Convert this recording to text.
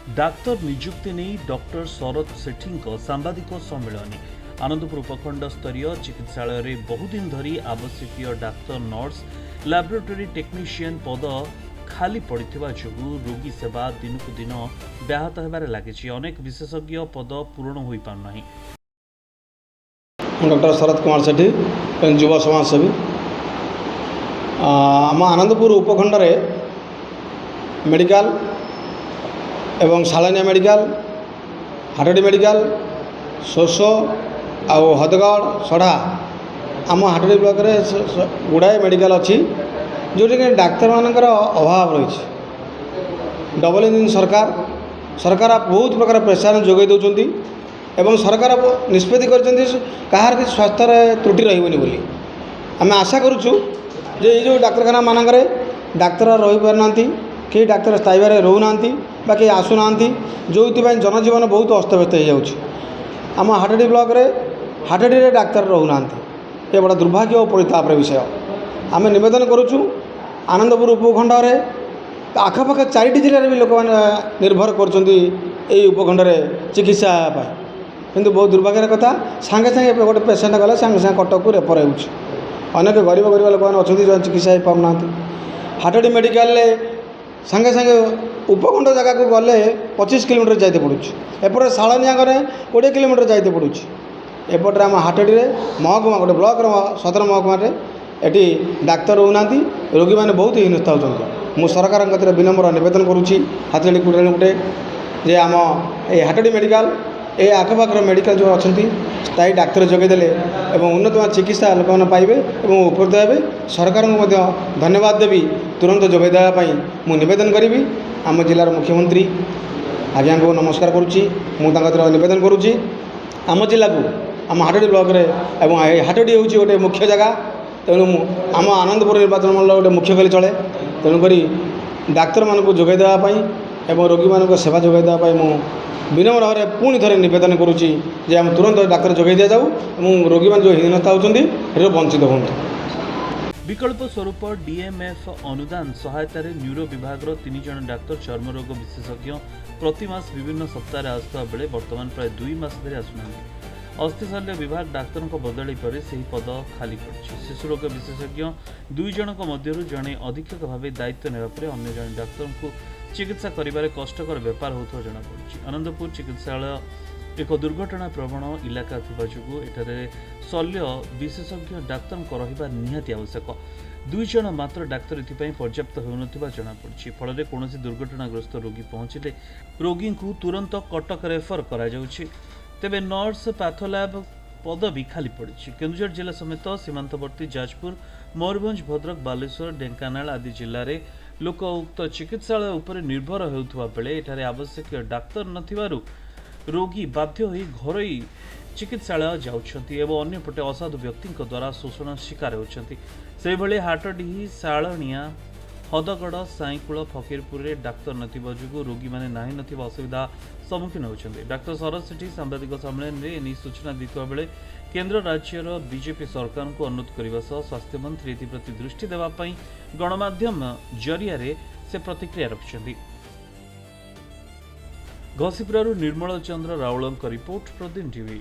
Doctor नियुक्ति नहीं doctor शरद सेठी सांबादिक सम्मेलन आनंदपुर उपखंड स्तरीय चिकित्सालय में बहुदिन धरी आवश्यक डाक्तर नर्स लैबोरेटरी टेक्नीशियन पद खाली पड़ा जो रोगी सेवा दिनकू दिन व्याहत होबार लगी अनेक विशेषज्ञ पद पूरण हो पारना। डॉक्टर शरद कुमार सेठी युवा समाजसेवी आम आनंदपुर उपखंड मेडिकल एवं सालानिया मेडिकल हाटडी मेडिकल सोसो आउ हदगढ़ सढ़ा आम हाटडी ब्लॉक रे गुड़ाए मेडिकल अच्छी जोटी कि डाक्तर मानकर अभाव रही। डबल इंजिन सरकार सरकार बहुत प्रकार प्रेसार जोगे दौरान एवं सरकार निष्पत्ति कर स्वास्थ्य त्रुटि रही बोली आम आशा करुचु जे ये डाक्तखाना मानक डाक्तर रही पारना कि डाक्तर स्थायी भाव रोना कि आसुना जो जनजीवन बहुत अस्तव्यस्त हो जाऊँगी। आम हाटडी ब्लॉक रे हाटडी रे डाक्तर रोना ये बड़ा दुर्भाग्य और परितापर विषय। आम निवेदन करुचु आनंदपुर उपखंड आखपाख 4टी जिले भी लोक मैंने निर्भर कर उपखंड चिकित्सा किंतु बहुत दुर्भाग्यर कथा सांगे सांगे गोटे पेसेंट गले सांगे सांगे कटक को रेफर होनेक गरीब गरीब लोक मैंने अच्छा जो चिकित्सा हो पारना। हाटडी मेडिकल सांगे सांगे उपखंड जगह को गले 25 किलोमीटर जाते पड़ूँ एपटे सालनिया गले 20 किलोमीटर जाते पड़ूँ एपटे आम हाटडी महकुमा गोटे ब्लॉक सदर महकुमा एटी डाक्तर रोना रोगी मैंने बहुत हीनस्था होती। मु सरकार विनम्र निवेदन करुँची हाथी गुटे जे आम ये हाटडी मेडिकल ये आखपाखर मेडिकल जो अच्छा स्थायी डाक्तर जोगेदेले उन्नतमान चिकित्सा लोक मैंने पाइबे और उपकृत हे। सरकार को धन्यवाद देवी तुरंत जोगाई देवाई मुझे निवेदन करी। आम जिलार मुख्यमंत्री आज्ञा को नमस्कार करुच्ची मुझे निवेदन करुच्ची आम जिला को आम हाटडी ब्लॉक रे हाटडी हूँ गोटे मुख्य जगह तेणु आम आनंदपुर निर्वाचन मंडल गोटे मुख्य कली चले तेणुक डाक्तर मानक जोगाई देवाई एवं रोगी मान सेवा जोगाई देवाई मु विनम्र भाव में पुणी थे निवेदन करुच्ची जे आम तुरंत डाक्तर जोगाई दि जाऊ रोगी मान जो हीनता होती वंचित हूँ। विकल्प स्वरूप डीएमएफ अनुदान सहायता न्यूरो विभाग 3 जन डाक्तर चर्मरोग विशेषज्ञ प्रतिमास विभिन्न सप्ताह आसुवा बेले वर्तमान प्राय 2 मास धरी आसुना। अस्थिशल्य विभाग डाक्तर बदली पर से पद खाली पड़ी। शिशुरोग विशेषज्ञ 2 जनक मध्य जड़े अधीक्षक भाव दायित्व नेबापर अन्य जन डाक्तर को चिकित्सा करिबारे कष्टकर व्यापार होता जनापड़ी। आनंदपुर चिकित्सालय एक दुर्घटना प्रवण इलाका थिबा जुगु एठारे शल्य विशेषज्ञ डाक्तर रहिबा निहाती आवश्यक। 2 जन मात्र डाक्तर एथिपाई पर्याप्त होउनथिबा जनापड़ी। फल कौन दुर्घटनाग्रस्त रोगी पहुंचले रोगी को तुरंत कटक रेफर करा जाउछि। तेबे नर्स पैथोलैब पद भी खाली पड़ी। केन्दुझर जिला समेत सीमांतवर्ती जाजपुर मयूरभंज भद्रक बालेश्वर ढेंकानाल आदि जिले में लोक उक्त चिकित्सालय उपर निर्भर होउथुवा बेले एठारे आवश्यक डाक्तर नथिबारु रोगी बाध्य होई घरोई चिकित्सालय जाउछंती एवं अन्यपटे असाधु व्यक्ति द्वारा शोषण शिकार होउछंती। से भले हाटडी सालनिया हदगड़ साईकूल फकीरपुर में डाक्तर नथिबा जुगु रोगी माने नाही नथिबा असुविधा सम्मुखीन होउछंती। डाक्तर शरद सेठी सांबादिक सम्मेलन में एनी सूचना दिथुवा बेले केन्द्र राज्यर बीजेपी सरकार को अनुरोध करने स्वास्थ्य मंत्री एप्रति दृष्टि देवाई गणमाध्यम जरिया से प्रतिक्रिया रखिंट। घसीपुर निर्मल चंद्र राउल रिपोर्ट प्रदीन टीवी।